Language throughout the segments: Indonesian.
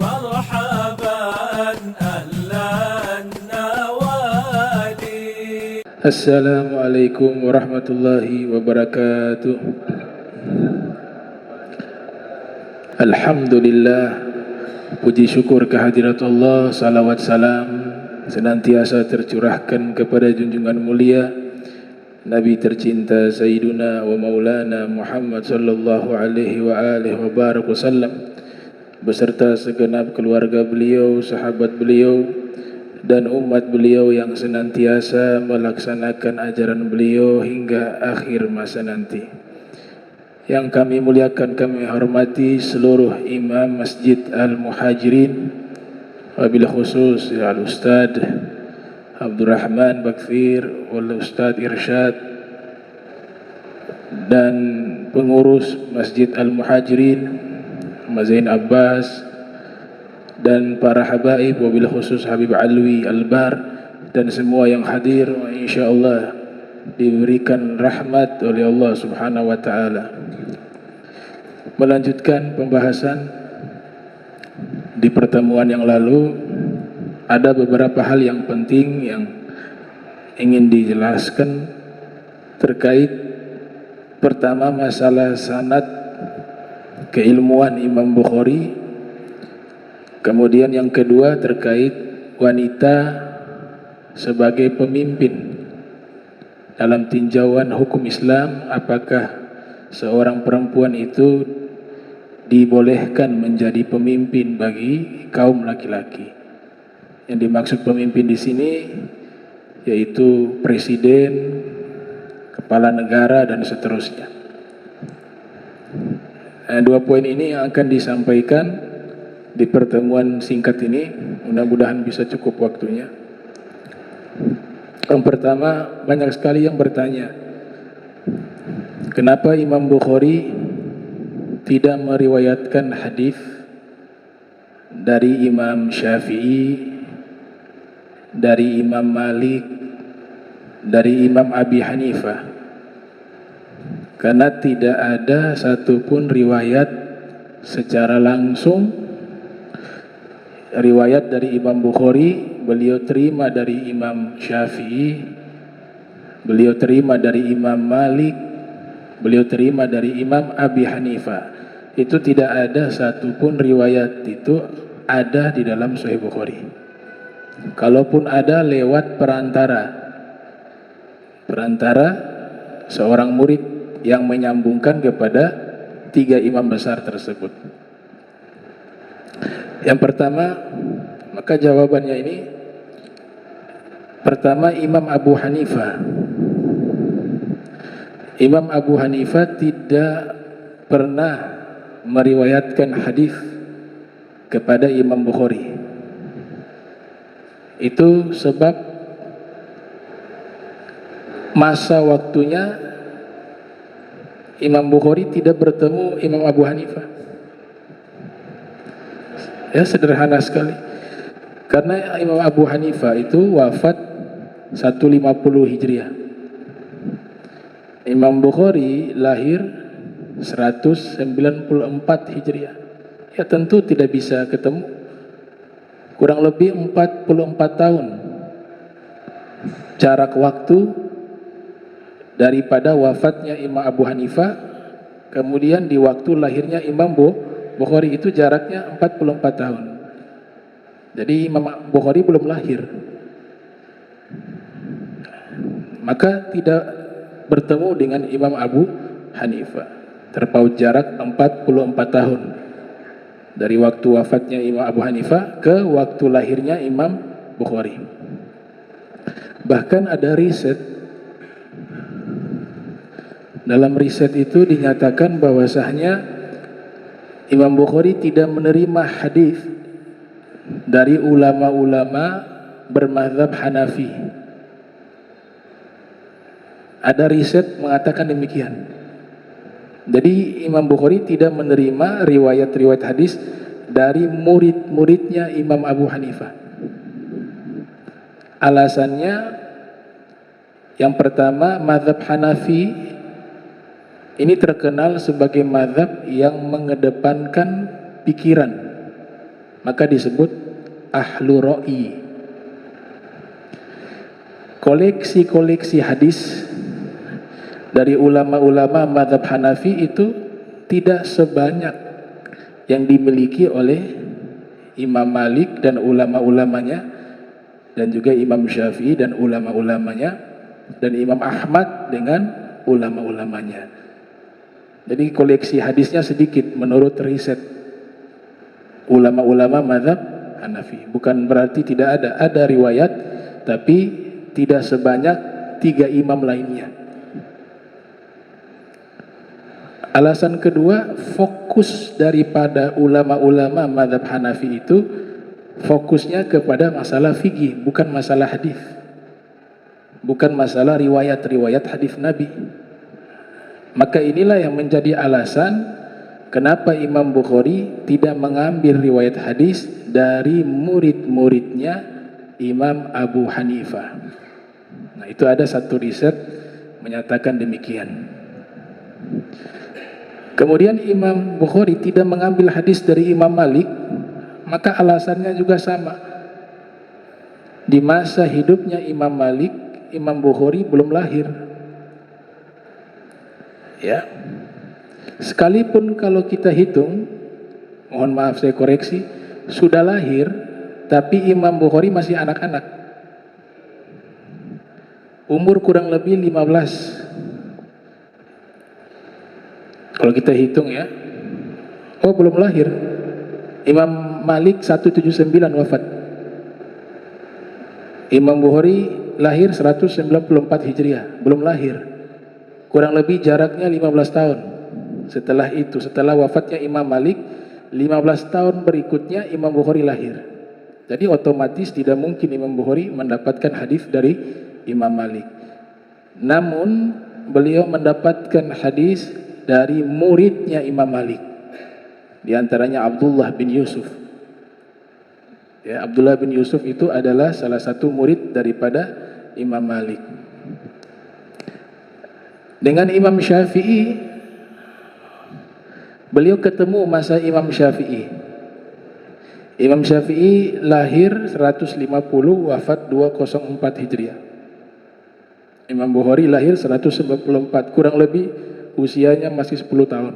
مرحبا أهلا النوادي. Assalamualaikum warahmatullahi wabarakatuh. Alhamdulillah, puji syukur kehadirat Allah, salawat salam senantiasa tercurahkan kepada junjungan mulia Nabi tercinta Sayyiduna wa Maulana Muhammad sallallahu alaihi wa alihi wa barak wasallam, beserta segenap keluarga beliau, sahabat beliau, dan umat beliau yang senantiasa melaksanakan ajaran beliau hingga akhir masa nanti. Yang kami muliakan, kami hormati seluruh imam Masjid Al-Muhajirin, wabil khusus Al-Ustadz Abdurrahman Bakfir, wal Ustadz Irsyad, dan pengurus Masjid Al-Muhajirin Mas Zain Abbas, dan para habaib, wabil khusus Habib Alwi Albar, dan semua yang hadir, insyaallah diberikan rahmat oleh Allah Subhanahu wa taala. Melanjutkan pembahasan di pertemuan yang lalu, ada beberapa hal yang penting yang ingin dijelaskan terkait, pertama, masalah sanad keilmuan Imam Bukhari. Kemudian yang kedua terkait wanita sebagai pemimpin dalam tinjauan hukum Islam, apakah seorang perempuan itu dibolehkan menjadi pemimpin bagi kaum laki-laki. Yang dimaksud pemimpin di sini yaitu presiden, kepala negara, dan seterusnya. Nah, dua poin ini yang akan disampaikan di pertemuan singkat ini, mudah-mudahan bisa cukup waktunya. Yang pertama, banyak sekali yang bertanya, kenapa Imam Bukhari tidak meriwayatkan hadis dari Imam Syafi'i, dari Imam Malik, dari Imam Abi Hanifah? Karena tidak ada satupun riwayat secara langsung, riwayat dari Imam Bukhari, beliau terima dari Imam Syafi'i, beliau terima dari Imam Malik, beliau terima dari Imam Abi Hanifah. Itu tidak ada satupun riwayat itu ada di dalam Sahih Bukhari. Kalaupun ada, lewat perantara seorang murid yang menyambungkan kepada tiga imam besar tersebut. Yang pertama, maka jawabannya ini, pertama, Imam Abu Hanifah. Imam Abu Hanifah tidak pernah meriwayatkan hadis kepada Imam Bukhari. Itu sebab masa waktunya Imam Bukhari tidak bertemu Imam Abu Hanifah. Ya, sederhana sekali. Karena Imam Abu Hanifah itu wafat 150 Hijriah. Imam Bukhari lahir 194 Hijriah. Ya, tentu tidak bisa ketemu. Kurang lebih 44 tahun jarak waktu daripada wafatnya Imam Abu Hanifah, kemudian di waktu lahirnya Imam Bukhari, itu jaraknya 44 tahun. Jadi Imam Bukhari belum lahir, maka tidak bertemu dengan Imam Abu Hanifah. Terpaut jarak 44 tahun dari waktu wafatnya Imam Abu Hanifah ke waktu lahirnya Imam Bukhari. Bahkan ada riset, dalam riset itu dinyatakan bahwasanya Imam Bukhari tidak menerima hadis dari ulama-ulama bermadzhab Hanafi. Ada riset mengatakan demikian. Jadi Imam Bukhari tidak menerima riwayat-riwayat hadis dari murid-muridnya Imam Abu Hanifah. Alasannya, yang pertama, mazhab Hanafi ini terkenal sebagai mazhab yang mengedepankan pikiran maka disebut ahlu ra'i. Koleksi-koleksi hadis dari ulama-ulama mazhab Hanafi itu tidak sebanyak yang dimiliki oleh Imam Malik dan ulama-ulamanya, dan juga Imam Syafi'i dan ulama-ulamanya, dan Imam Ahmad dengan ulama-ulamanya. Jadi koleksi hadisnya sedikit menurut riset ulama-ulama mazhab Hanafi. Bukan berarti tidak ada riwayat, tapi tidak sebanyak 3 imam lainnya. Alasan kedua, fokus daripada ulama-ulama mazhab Hanafi itu fokusnya kepada masalah fikih, bukan masalah hadis, bukan masalah riwayat-riwayat hadis Nabi. Maka inilah yang menjadi alasan kenapa Imam Bukhari tidak mengambil riwayat hadis dari murid-muridnya Imam Abu Hanifah. Nah, itu ada satu riset menyatakan demikian. Kemudian Imam Bukhari tidak mengambil hadis dari Imam Malik, maka alasannya juga sama. Di masa hidupnya Imam Malik, Imam Bukhari belum lahir. Ya. Sekalipun kalau kita hitung, mohon maaf saya koreksi, sudah lahir, tapi Imam Bukhari masih anak-anak. Umur kurang lebih 15. Kalau kita hitung ya. Oh, belum lahir. Imam Malik 179 wafat. Imam Bukhari lahir 194 Hijriah, belum lahir. Kurang lebih jaraknya 15 tahun. Setelah itu, setelah wafatnya Imam Malik, 15 tahun berikutnya Imam Bukhari lahir. Jadi otomatis tidak mungkin Imam Bukhari mendapatkan hadis dari Imam Malik. Namun beliau mendapatkan hadis dari muridnya Imam Malik, di antaranya Abdullah bin Yusuf. Ya, Abdullah bin Yusuf itu adalah salah satu murid daripada Imam Malik. Dengan Imam Syafi'i, beliau ketemu masa Imam Syafi'i. Imam Syafi'i lahir 150, wafat 204 Hijriah. Imam Bukhari lahir 194, kurang lebih usianya masih 10 tahun.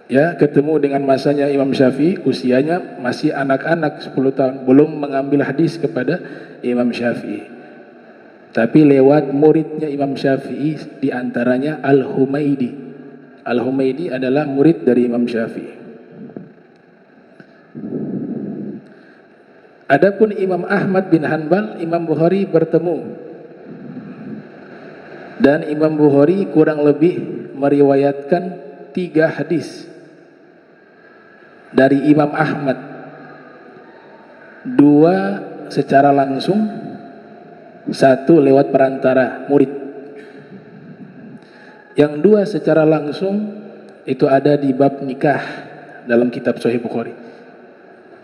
Ya, ketemu dengan masanya Imam Syafi'i, usianya masih anak-anak 10 tahun, belum mengambil hadis kepada Imam Syafi'i. Tapi lewat muridnya Imam Syafi'i, di antaranya Al-Humaidi. Al-Humaidi adalah murid dari Imam Syafi'i. Adapun Imam Ahmad bin Hanbal, Imam Bukhari bertemu. Dan Imam Bukhari kurang lebih meriwayatkan 3 hadis dari Imam Ahmad. 2 secara langsung, 1 lewat perantara murid. Yang 2 secara langsung itu ada di bab nikah dalam kitab Sahih Bukhari.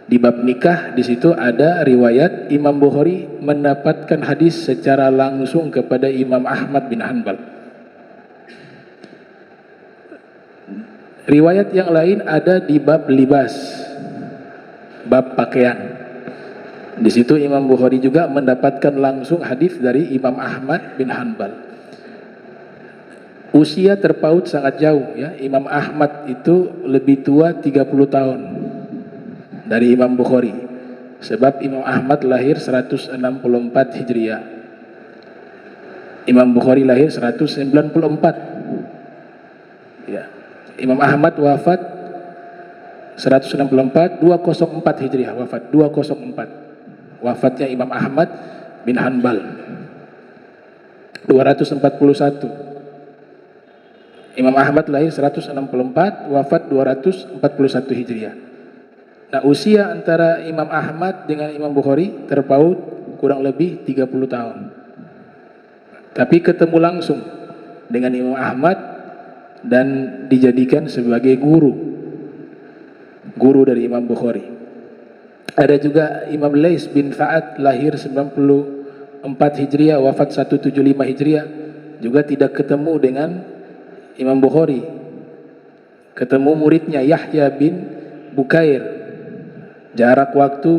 Di bab nikah, di situ ada riwayat Imam Bukhari mendapatkan hadis secara langsung kepada Imam Ahmad bin Hanbal. Riwayat yang lain ada di bab libas, bab pakaian. Di situ Imam Bukhari juga mendapatkan langsung hadis dari Imam Ahmad bin Hanbal. Usia terpaut sangat jauh ya. Imam Ahmad itu lebih tua 30 tahun dari Imam Bukhari. Sebab Imam Ahmad lahir 164 Hijriah. Imam Bukhari lahir 194. Ya. Imam Ahmad wafat 164, 204 Hijriah wafat, 204. Wafatnya Imam Ahmad bin Hanbal 241. Imam Ahmad lahir 164, wafat 241 Hijriah. Nah, usia antara Imam Ahmad dengan Imam Bukhari terpaut kurang lebih 30 tahun. Tapi ketemu langsung dengan Imam Ahmad dan dijadikan sebagai guru dari Imam Bukhari. Ada juga Imam Lais bin Sa'ad lahir 94 Hijriah, wafat 175 Hijriah, juga tidak ketemu dengan Imam Bukhari. Ketemu muridnya Yahya bin Bukair. Jarak waktu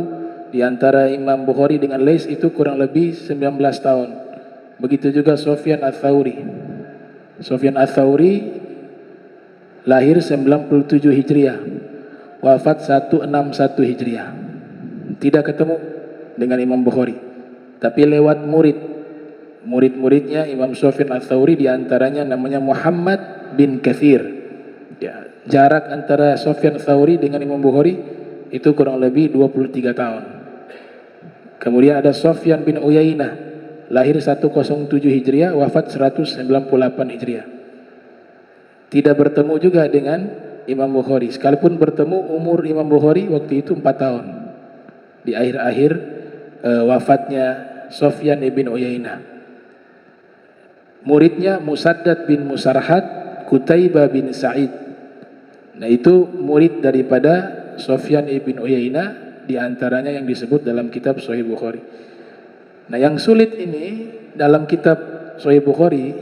di antara Imam Bukhari dengan Lais itu kurang lebih 19 tahun. Begitu juga Sufyan Ats-Tsauri. Sufyan Ats-Tsauri lahir 97 Hijriah, wafat 161 Hijriah. Tidak ketemu dengan Imam Bukhari, tapi lewat murid-muridnya Imam Sufyan Ats-Tsauri, diantaranya namanya Muhammad bin Katsir. Ya, jarak antara Sufyan Ats-Tsauri dengan Imam Bukhari itu kurang lebih 23 tahun. Kemudian ada Sufyan bin Uyainah, lahir 107 Hijriah, wafat 198 Hijriah. Tidak bertemu juga dengan Imam Bukhari. Sekalipun bertemu, umur Imam Bukhari waktu itu 4 tahun. Di akhir-akhir wafatnya Sufyan bin Uyainah. Muridnya Musaddad bin Musarhad, Qutaibah bin Sa'id. Nah, itu murid daripada Sufyan ibn Uyainah, diantaranya yang disebut dalam kitab Sahih Bukhari. Nah, yang sulit ini dalam kitab Sahih Bukhari,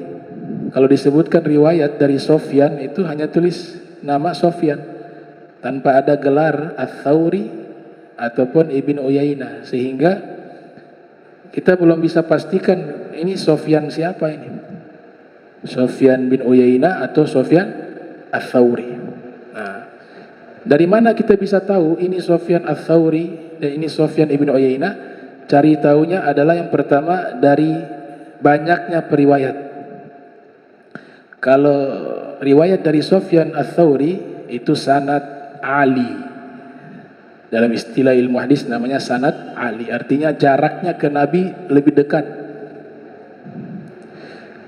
kalau disebutkan riwayat dari Sufyan itu hanya tulis nama Sufyan tanpa ada gelar Ats-Tsauri ataupun Ibn Uyainah, sehingga kita belum bisa pastikan ini Sufyan siapa ini, Sufyan bin Uyainah atau Sufyan Ats-Tsauri. Dari mana kita bisa tahu ini Sufyan Ats-Tsauri dan ini Sufyan ibn Uyainah? Cari tahunya adalah yang pertama dari banyaknya periwayat. Kalau riwayat dari Sufyan Ats-Tsauri itu sanad Ali. Dalam istilah ilmu hadis namanya sanad Ali, artinya jaraknya ke Nabi lebih dekat.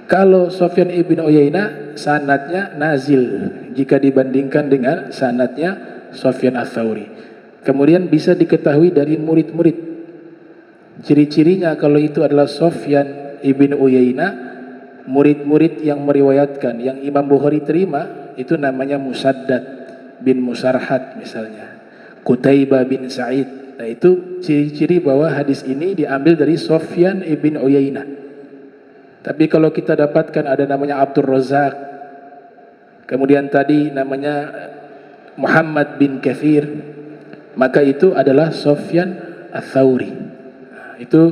Kalau Sufyan ibn Uyainah sanadnya nazil jika dibandingkan dengan sanadnya Sufyan Ats-Tsauri. Kemudian bisa diketahui dari murid-murid. Ciri-cirinya kalau itu adalah Sufyan ibn Uyainah, murid-murid yang meriwayatkan, yang Imam Bukhari terima itu namanya Musaddad bin Musarhad misalnya, Qutaibah bin Sa'id. Nah, itu ciri-ciri bahwa hadis ini diambil dari Sufyan ibn Uyainah. Tapi kalau kita dapatkan ada namanya Abdur Razzaq, kemudian tadi namanya Muhammad bin Katsir, maka itu adalah Sufyan Ats-Tsauri. Nah, itu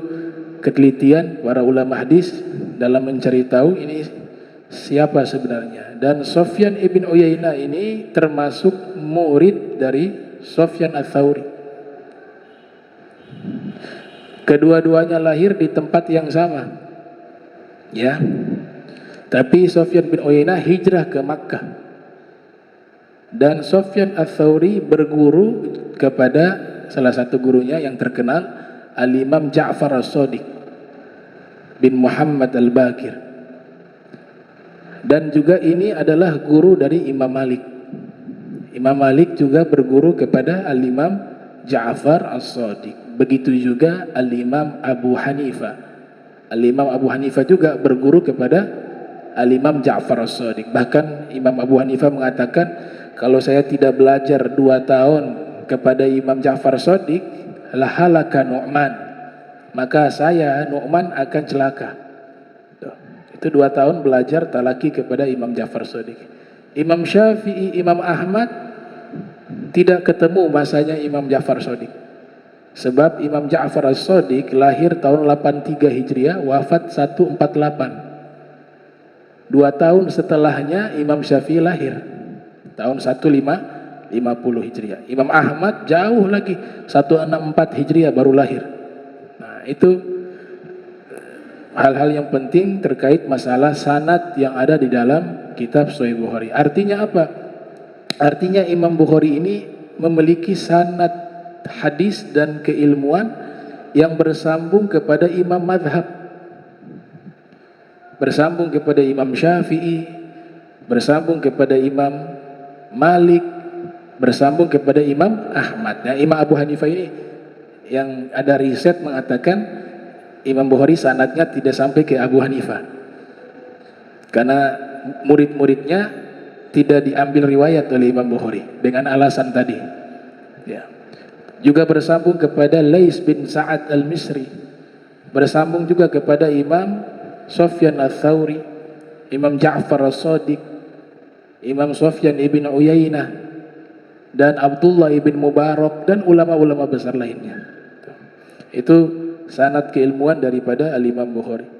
ketelitian para ulama hadis dalam mencari tahu ini siapa sebenarnya. Dan Sufyan ibn Uyainah ini termasuk murid dari Sufyan Ats-Tsauri. Kedua-duanya lahir di tempat yang sama. Ya, tapi Sufyan bin Uyainah hijrah ke Makkah dan Sufyan Ats-Tsauri berguru kepada salah satu gurunya yang terkenal, Al-Imam Ja'far As-Shadiq bin Muhammad Al-Baqir, dan juga ini adalah guru dari Imam Malik. Imam Malik juga berguru kepada Al-Imam Ja'far As-Shadiq. Begitu juga Al-Imam Abu Hanifah. Al-Imam Abu Hanifah juga berguru kepada Al-Imam Ja'far As-Shadiq. Bahkan Imam Abu Hanifah mengatakan, kalau saya tidak belajar 2 tahun kepada Imam Ja'far As-Shadiq, lahalaka Nu'man, maka saya Nu'man akan celaka. Itu 2 tahun belajar talaki kepada Imam Ja'far As-Shadiq. Imam Syafi'i, Imam Ahmad tidak ketemu masanya Imam Ja'far As-Shadiq. Sebab Imam Ja'far As-Shadiq lahir tahun 83 Hijriah, wafat 148. 2 tahun setelahnya Imam Syafi'i lahir, tahun 1550 Hijriah. Imam Ahmad jauh lagi, 164 Hijriah baru lahir. Nah, itu hal-hal yang penting terkait masalah sanad yang ada di dalam kitab Sahih Bukhari. Artinya apa? Artinya Imam Bukhari ini memiliki sanad hadis dan keilmuan yang bersambung kepada imam madhab, bersambung kepada Imam Syafi'i, bersambung kepada Imam Malik, bersambung kepada Imam Ahmad. Nah, Imam Abu Hanifah ini yang ada riset mengatakan Imam Bukhari sanadnya tidak sampai ke Abu Hanifah, karena murid-muridnya tidak diambil riwayat oleh Imam Bukhari dengan alasan tadi. Ya. Juga bersambung kepada Lais bin Sa'ad al-Misri, bersambung juga kepada Imam Sufyan Ats-Tsauri, Imam Ja'far As-Shadiq, Imam Sufyan ibn Uyainah. dan Abdullah ibn Mubarak dan ulama-ulama besar lainnya. Itu sanad keilmuan daripada Al-Imam Bukhari.